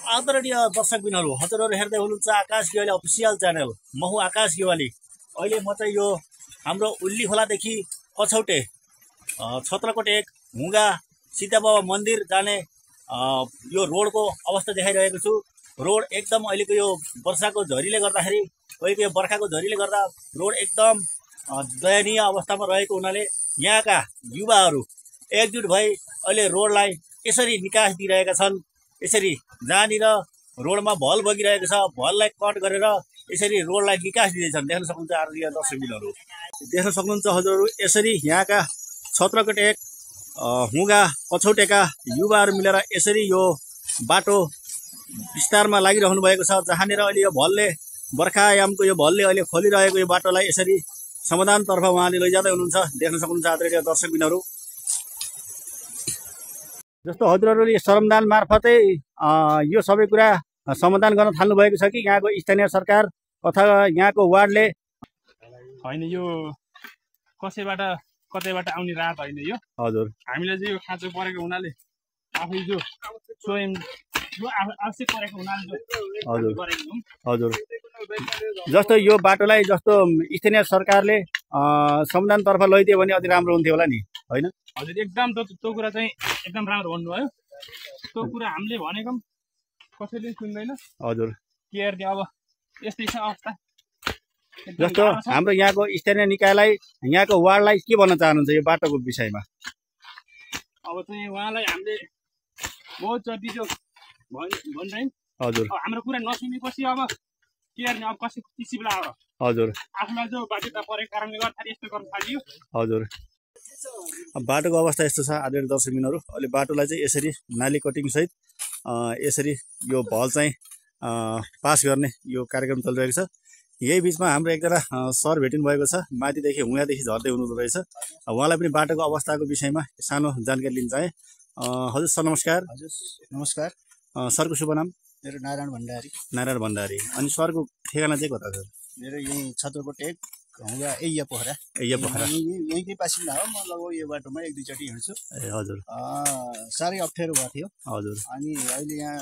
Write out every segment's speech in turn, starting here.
आदरणीय दर्शकबिनहरू, हजुरहरू हेर्दै हुनुहुन्छ आकाश गेवाली अफिसियल च्यानल। म हुँ आकाश गेवाली। अहिले म चाहिँ यो हाम्रो उल्ली खोलादेखि कछौटे छत्रकोट 1 हुँगा सिद्धाबाबा मन्दिर जाने यो रोडको अवस्था देखाइरहेको छु। रोड एकदम अहिलेको यो वर्षाको झरीले गर्दाखेरि, अहिलेको यो बर्खाको झरीले गर्दा रोड एकदम दयनीय अवस्थामा रहेको हुनाले यहाँका युवाहरू एकजुट भई अहिले रोडलाई यसरी निकास दिइरहेका छन्। यसरी जहाँनिर रोडमा भल बगिरहेको छ, भललाई कट गरेर यसरी रोडलाई निकास दिँदैछन्। देख्न सक्नुहुन्छ आदरणीय दर्शकबिनहरू, देख्न सक्नुहुन्छ हजुरहरू। यसरी यहाँका छत्रकोट 1 हुँगा कछौटेका युवाहरू मिलेर यसरी यो बाटो विस्तारमा लागिरहनु भएको छ। जहाँनिर अहिले यो भलले, बर्खायामको यो भलले अहिले खोलिरहेको यो बाटोलाई यसरी समाधानतर्फ उहाँले लैजाँदै हुनुहुन्छ। देख्न सक्नुहुन्छ आदरणीय दर्शकबिनहरू। जस्तो हजुरहरूले श्रमदान मार्फतै यो सबै कुरा समाधान गर्न थाल्नु भएको छ कि यहाँको स्थानीय सरकार अथवा यहाँको वार्डले? होइन, यो कसैबाट कतैबाट आउने रात होइन यो। हजुर, हामीलाई चाहिँ यो खाँचो परेको हुनाले आफै जो स्वयं आवश्यक परेको हुनाले हजुर गरेको हौँ। हजुर, जस्तो यो बाटोलाई जस्तो स्थानीय सरकारले समाधानतर्फ लैदियो भने अझै राम्रो हुन्थ्यो होला नि, होइन? हजुर, एकदम त्यो कुरा चाहिँ एकदम राम्रो भन्नुभयो। त्यो कुरा हामीले भनेको कसैले सुन्दैन। हजुर, के गर्ने, अब यस्तै छ अवस्था। जस्तो हाम्रो यहाँको स्थानीय निकायलाई, यहाँको वार्डलाई के भन्न चाहनुहुन्छ यो बाटोको विषयमा? अब चाहिँ उहाँलाई हामीले बहुत जति जो भन्छौँ। हजुर, हाम्रो कुरा नसुनेपछि अब के गर्ने, अब कसैको किसिम लाग्यो। हजुर, आफूलाई जो बाध्यता परेको कारणले गर्दाखेरि यस्तो गर्न थालियो। हजुर, बाटोको अवस्था यस्तो छ आदरणीय दर्शकबिनहरू। अहिले बाटोलाई चाहिँ यसरी नाली कटिङ सहित यसरी यो भल चाहिँ पास गर्ने यो कार्यक्रम चलिरहेको छ। यही बिचमा हाम्रो एकजना सर भेटिनु भएको छ, माथिदेखि हुँगादेखि झर्दै हुनुहुँदो रहेछ। उहाँलाई पनि बाटोको अवस्थाको विषयमा सानो जानकारी लिन चाहे। हजुर सर, नमस्कार। हजुर नमस्कार। सरको शुभ नाम? मेरो नारायण भण्डारी। नारायण भण्डारी। अनि सरको ठेगाना चाहिँ कता छ? मेरो यहीँ छत्रकोट 1 हुँगा एया पोखरा। एया पोखरा यहीँकै बासिन्दा हो। म लगभग यो बाटोमा 1-2 चोटि हिँड्छु। ए हजुर। साह्रै अप्ठ्यारो भएको थियो। हजुर। अनि अहिले यहाँ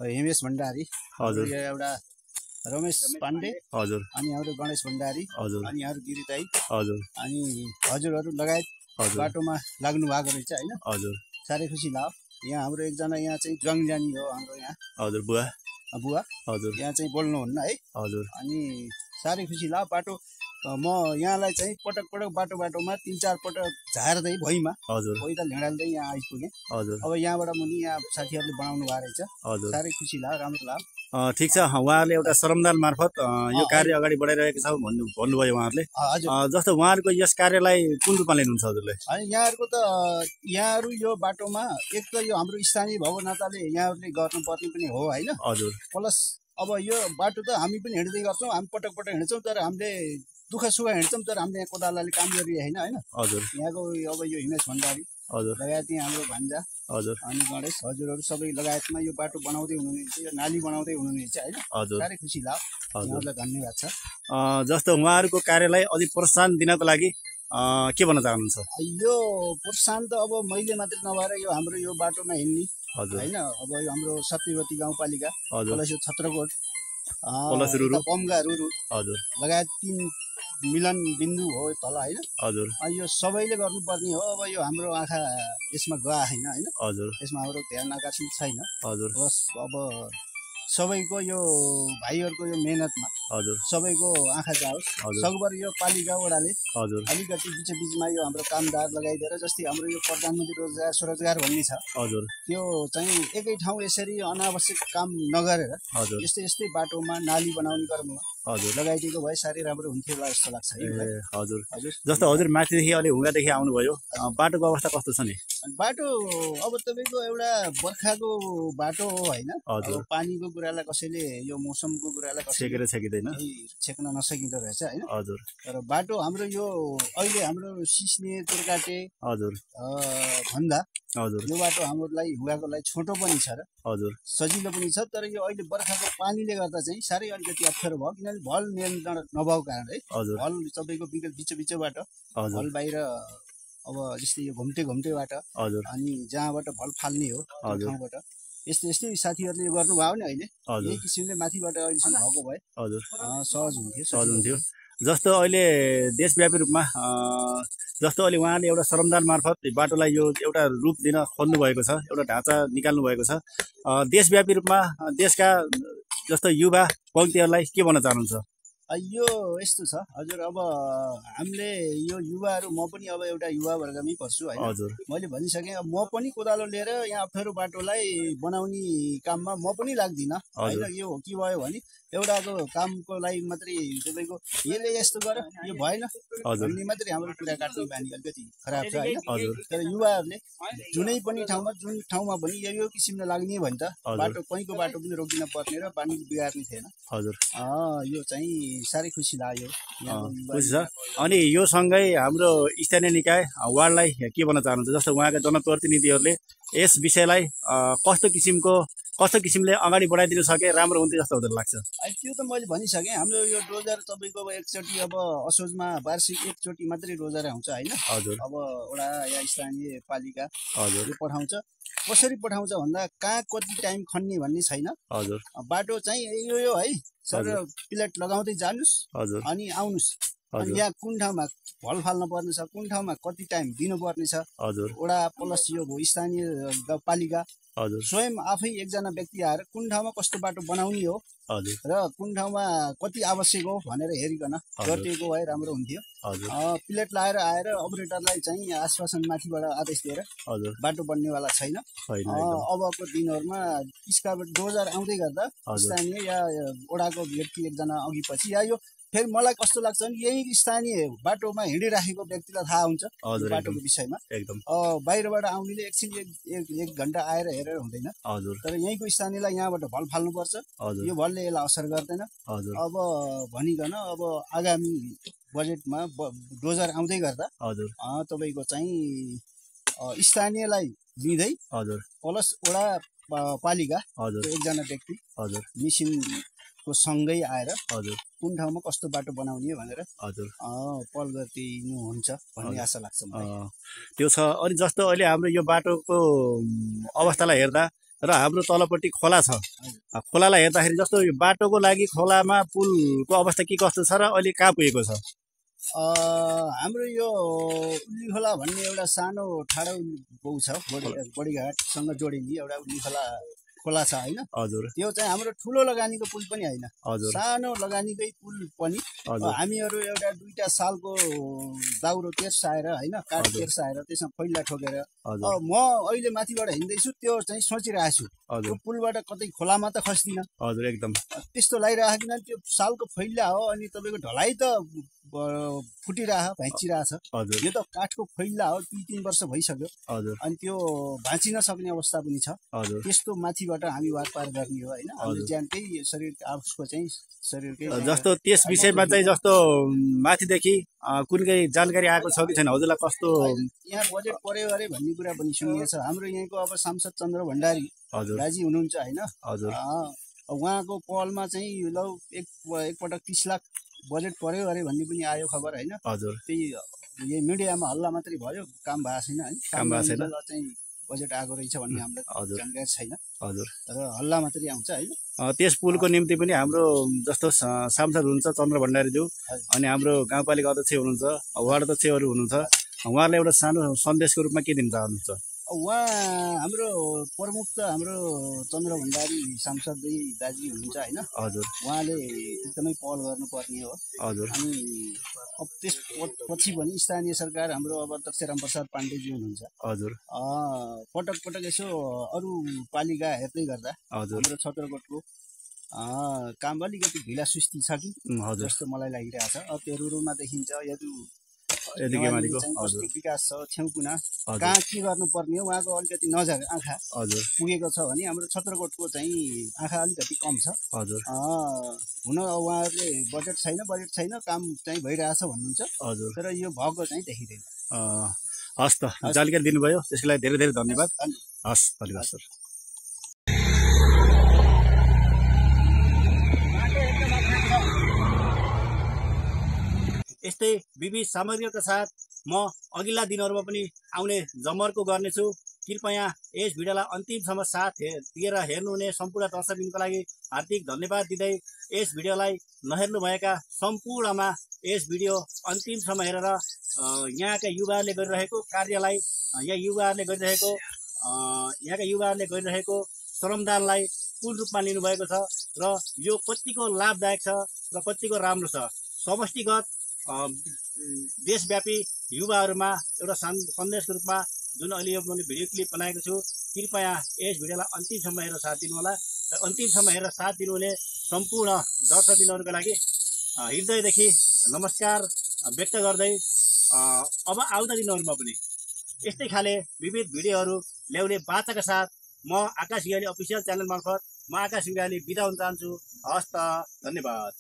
हिमेश भण्डारी, हजुर, एउटा रमेश पाण्डे, हजुर, अनि हाम्रो गणेश भण्डारी, हजुर, अनि हाम्रो गिरी दाई, हजुर, अनि हजुरहरू लगायत बाटोमा लाग्नु भएको रहेछ, होइन? हजुर, साह्रै खुसी लाग्यो। यहाँ हाम्रो एकजना यहाँ चाहिँ ज्वाङजानी हो हाम्रो यहाँ। हजुर, बुवा। हजुर, यहाँ चाहिँ बोल्नुहुन्न है। हजुर। अनि साह्रै खुसी लाग्यो। बाटो म यहाँलाई चाहिँ पटक बाटोमा 3-4 पटक झार्दै भुइँमा हजुर पैदल हिँडाल्दै यहाँ आइपुगेँ। हजुर। अब यहाँबाट मुनि यहाँ साथीहरूले बनाउनु भएको रहेछ। हजुर, साह्रै खुसी लाग्यो, राम्रो लाग्यो। ठिक छ, उहाँहरूले एउटा श्रमदान मार्फत यो कार्य अगाडि बढाइरहेको छ भन्नुभयो उहाँहरूले। जस्तो उहाँहरूको यस कार्यलाई कुन रूपमा लिनुहुन्छ हजुरले? अनि यहाँहरूको त यहाँहरू यो बाटोमा एक त यो हाम्रो स्थानीय भएको नाताले यहाँहरूले गर्नुपर्ने पनि हो, होइन? हजुर। प्लस अब यो बाटो त हामी पनि हिँड्दै गर्छौँ, हामी पटक हिँड्छौँ, तर हामीले दुःख सुख हिँड्छौँ, तर हामीले यहाँ कोदालाले काम गरिरहेन, होइन? हजुर। यहाँको अब यो हिमेश भण्डारी, हजुर, लगायत यहाँ हाम्रो भान्जा, हजुर, अनि गणेश, हजुरहरू सबै लगायतमा यो बाटो बनाउँदै हुनुहुनेछ, यो नाली बनाउँदै हुनुहुनेछ, होइन? हजुर। साह्रै खुसी लाग्यो। यहाँहरूलाई धन्यवाद छ। जस्तो उहाँहरूको कार्यलाई अझै प्रोत्साहन दिनको लागि के भन्न चाहनुहुन्छ? यो प्रोत्साहन त अब मैले मात्रै नभएर यो हाम्रो यो बाटोमा हिँड्ने, होइन? अब यो हाम्रो सत्यवती गाउँपालिका, छत्रकोट, पम्गा, रुरु, हजुर, लगायत 3 मिलन बिन्दु हो तल, होइन? हजुर। अनि यो सबैले गर्नुपर्ने हो। अब यो हाम्रो आँखा यसमा गए होइन, होइन? हजुर। यसमा हाम्रो ध्यान आकर्षित छैन। हजुर। बस अब सबैको यो भाइहरूको यो मेहनतमा हजुर सबैको आँखा जाओस्। सकभर यो पालिका वडाले अलिकति बिचमा यो हाम्रो कामदार लगाइदिएर, जस्तै हाम्रो यो प्रधानमन्त्री रोजगार स्वरोजगार भन्ने छ, त्यो चाहिँ एकै ठाउँ यसरी अनावश्यक काम नगरेर यस्तै बाटोमा नाली बनाउने क्रममा लगाइदिएको भए साह्रै राम्रो हुन्थ्यो होला जस्तो लाग्छ। हजुर, जस्तो हजुर माथिदेखि अलि हुँगादेखि आउनुभयो, बाटोको अवस्था कस्तो छ नि? बाटो अब तपाईँको एउटा बर्खाको बाटो हो, होइन? पानीको कुरालाई कसैले, यो मौसमको कुरालाई कसैले छेकिँदैन, छेक्न नसकिँदो रहेछ, होइन? हजुर। तर बाटो हाम्रो यो अहिले हाम्रो सिस्ने तुर्काटे भन्दा यो बाटो हाम्रोलाई हुँगाको लागि छोटो पनि छ र सजिलो पनि छ। तर यो अहिले बर्खाको पानीले गर्दा चाहिँ साह्रै अलिकति अप्ठ्यारो भयो, किनभने भल नियन्त्रण नभएको कारण है। भल तपाईँको बिचबाट भल बाहिर, अब जस्तै यो घुम्टे बाटो, अनि जहाँबाट भल फाल्ने हो त्यो ठाउँबाट यस्तै साथीहरूले गर्नुभयो भने अहिले यही किसिमले माथिबाट अहिलेसम्म भएको भए हजुर सहज हुन्थ्यो। जस्तो अहिले देशव्यापी रूपमा जस्तो अहिले उहाँले एउटा श्रमदान मार्फत बाटोलाई यो एउटा रूप दिन खोज्नु भएको छ, एउटा ढाँचा निकाल्नु भएको छ। देशव्यापी रूपमा देशका जस्तो युवा पङ्क्तिहरूलाई के भन्न चाहनुहुन्छ? यो यस्तो छ हजुर, अब हामीले यो युवाहरू, म पनि अब एउटा युवा वर्गमै पर्छु हैन। हजुर मैले भनिसकेँ, अब म पनि कोदालो लिएर यहाँ अप्ठ्यारो बाटोलाई बनाउने काममा म पनि लाग्दिनँ हैन। यो के भयो भने एउटाको कामको लागि मात्रै तपाईँको यसले यस्तो गर यो भएन भन्ने मात्रै हाम्रो कुरा काट्ने बानी अलिकति खराब छ हैन। तर युवाहरूले जुनै पनि ठाउँमा जुन ठाउँमा पनि यो किसिमले लाग्ने भने त बाटो कहीँको बाटो पनि रोकिन पर्ने र पानी बिगार्ने थिएन। हजुर यो चाहिँ साह्रै खुसी लाग्यो। खुसी छ। अनि यो सँगै हाम्रो स्थानीय निकाय वार्डलाई के भन्न चाहनुहुन्छ? जस्तो उहाँका जनप्रतिनिधिहरूले यस विषयलाई कस्तो किसिमले अगाडि बढाइदिनु सके राम्रो हुन्थ्यो जस्तो हुँदैन लाग्छ? त्यो त मैले भनिसकेँ, हाम्रो यो डोजर तपाईँको एकचोटि अब असोजमा वार्षिक एकचोटि मात्रै डोजर आउँछ हैन। हजुर अब वडा या स्थानीय पालिका हजुर पठाउँछ। कसरी पठाउँछ भन्दा कहाँ कति टाइम खन्ने भन्ने छैन। हजुर बाटो चाहिँ यो है सर प्लेट लगाउँदै जानुस् अनि आउनुस्। अनि यहाँ कुन ठाउँमा भल फाल्न पर्ने छ, कुन ठाउँमा कति टाइम दिनुपर्ने छ, वडा प्लस यो स्थानीय पालिका स्वयं आफै एकजना व्यक्ति आएर कुन ठाउँमा कस्तो बाटो बनाउने हो र कुन ठाउँमा कति आवश्यक हो भनेर हेरिकन गरिदिएको भए राम्रो हुन्थ्यो। प्लेट लाएर आएर अपरेटरलाई चाहिँ आश्वासन माथिबाट आदेश दिएर बाटो बन्नेवाला छैन। अबको दिनहरूमा स्काबेट डोजर आउँदै गर्दा स्थानीय या वडाको व्यक्ति एकजना अघि पछि या यो फेरि मलाई कस्तो लाग्छ भने यही स्थानीय बाटोमा हिँडिराखेको व्यक्तिलाई थाहा हुन्छ बाटोको विषयमा। बाहिरबाट आउनेले एकछिन एक घन्टा आएर हेरेर हुँदैन। तर यहीँको स्थानीयलाई यहाँबाट भल फाल्नुपर्छ। यो भलले यसलाई असर गर्दैन। अब भनिकन अब आगामी बजेटमा डोजर आउँदै गर्दा तपाईँको चाहिँ स्थानीयलाई लिँदै प्लस वडा पालिका एकजना व्यक्ति मिसिनको सँगै आएर कुन ठाउँमा कस्तो बाटो बनाउने भनेर पहल गरिदिनुहुन्छ भन्ने आशा लाग्छ मलाई। त्यो छ। अनि जस्तो अहिले हाम्रो यो बाटोको अवस्थालाई हेर्दा र हाम्रो तलपट्टि खोला छ, खोलालाई हेर्दाखेरि जस्तो यो बाटोको लागि खोलामा पुलको अवस्था के कस्तो छ र अहिले कहाँ पुगेको छ? हाम्रो यो उल्ली खोला भन्ने एउटा सानो ठाडो छ, बडीघाटसँग जोडिने एउटा उल्ली खोला छ हैन। त्यो चाहिँ हाम्रो ठुलो लगानीको पुल पनि हैन, सानो लगानीकै पुल पनि। हामीहरू एउटा 2टा सालको दाउरो तेर्साएर हैन, काठ तेर्साएर त्यसमा फैला ठोकेर म अहिले माथिबाट हिँड्दैछु त्यो चाहिँ सोचिरहेछु त्यो पुलबाट कतै खोलामा त खस्दिन। एकदम त्यस्तो लागिरहेको किन त्यो सालको फैला हो। अनि तपाईँको ढलाइ त भाँचिरहेछ। यो त काठको फैला हो, 2-3 वर्ष भइसक्यो। अनि त्यो भाँचिन सक्ने अवस्था पनि छ। त्यस्तो माथिबाट हामी वारपार गर्ने हो हैन। हाम्रो ज्यानकै शरीर आफूको चाहिँ शरीरकै जस्तो त्यस विषयमा चाहिँ जस्तो माथिदेखि कुनै जानकारी आएको छ कि छैन हजुरलाई? कस्तो यहाँ बजेट पर्यो अरे भन्ने कुरा पनि सुनिएको छ। हाम्रो यहाँको अब सांसद चन्द्र भण्डारी दाजी हुनुहुन्छ हैन। उहाँको पहलमा चाहिँ ल एकपटक 30 लाख बजेट पर्यो अरे भन्ने पनि आयो खबर हैन। त्यही यही मिडियामा हल्ला मात्रै भयो, काम भएको छैन है। काम भएको छैन चाहिँ बजेट आएको रहेछ भन्ने हामीलाई जानकारी छैन। तर हल्ला मात्रै आउँछ हैन। त्यस पुलको निम्ति पनि हाम्रो जस्तो सांसद हुनुहुन्छ चन्द्र भण्डारीज्यू, अनि हाम्रो गाउँपालिका अध्यक्ष हुनुहुन्छ, वार्ड अध्यक्षहरू हुनुहुन्छ, उहाँहरूलाई एउटा सानो सन्देशको रूपमा के दिन चाहनुहुन्छ? उहाँ हाम्रो प्रमुख त हाम्रो चन्द्र भण्डारी सांसद दाजी हुनुहुन्छ हैन। उहाँले एकदमै पहल गर्नुपर्ने हो। अनि अब त्यस पछि पनि स्थानीय सरकार हाम्रो अब अध्यक्ष रामप्रसाद पाण्डेजी हुनुहुन्छ। पटक पटक यसो अरू पालिका हेर्दै गर्दा हाम्रो छत्रकोटको काम अलिकति ढिला सुस्ती छ कि जस्तो मलाई लागिरहेछ। अब त्यो रुरुमा देखिन्छ विकास छ, छेउकुना कहाँ के गर्नुपर्ने हो उहाँको अलिकति नजर आँखा पुगेको छ भने हाम्रो छत्रकोटको चाहिँ आँखा अलिकति कम छ। हुन उहाँहरूले बजेट छैन काम चाहिँ भइरहेछ भन्नुहुन्छ। तर यो भएको चाहिँ देखिँदैन। हस् त, जानकारी दिनुभयो त्यसको लागि धेरै धेरै धन्यवाद। हस्, धन्यवाद सर। यस्तै विविध सामग्रीका साथ म अघिल्ला दिनहरूमा पनि आउने जमर्को गर्नेछु। कृपया यस भिडियोलाई अन्तिमसम्म साथ दिएर हेर्नुहुने सम्पूर्ण दर्शकबिनको लागि हार्दिक धन्यवाद दिँदै यस भिडियोलाई नहेर्नुभएका सम्पूर्णमा यस भिडियो अन्तिमसम्म हेरेर यहाँका युवाहरूले गरिरहेको कार्यलाई यहाँका युवाहरूले गरिरहेको श्रमदानलाई पूर्ण रूपमा लिनुभएको छ र यो कतिको लाभदायक छ र कतिको राम्रो छ। समष्टिगत देशव्यापी युवाहरूमा एउटा सन्देशको रूपमा जुन अहिले यो मैले भिडियो क्लिप बनाएको छु, कृपया यस भिडियोलाई अन्तिमसम्म हेरेर साथ दिनुहोला र अन्तिमसम्म हेरेर साथ दिनुहुने सम्पूर्ण दर्शकबिनहरूको लागि हृदयदेखि नमस्कार व्यक्त गर्दै अब आउँदा दिनहरूमा पनि यस्तै खाले विविध भिडियोहरू ल्याउने बाचाका साथ म आकाश गिगाली अफिसियल च्यानल मार्फत म आकाश गिगाली बिदा हुन चाहन्छु। हस्त, धन्यवाद।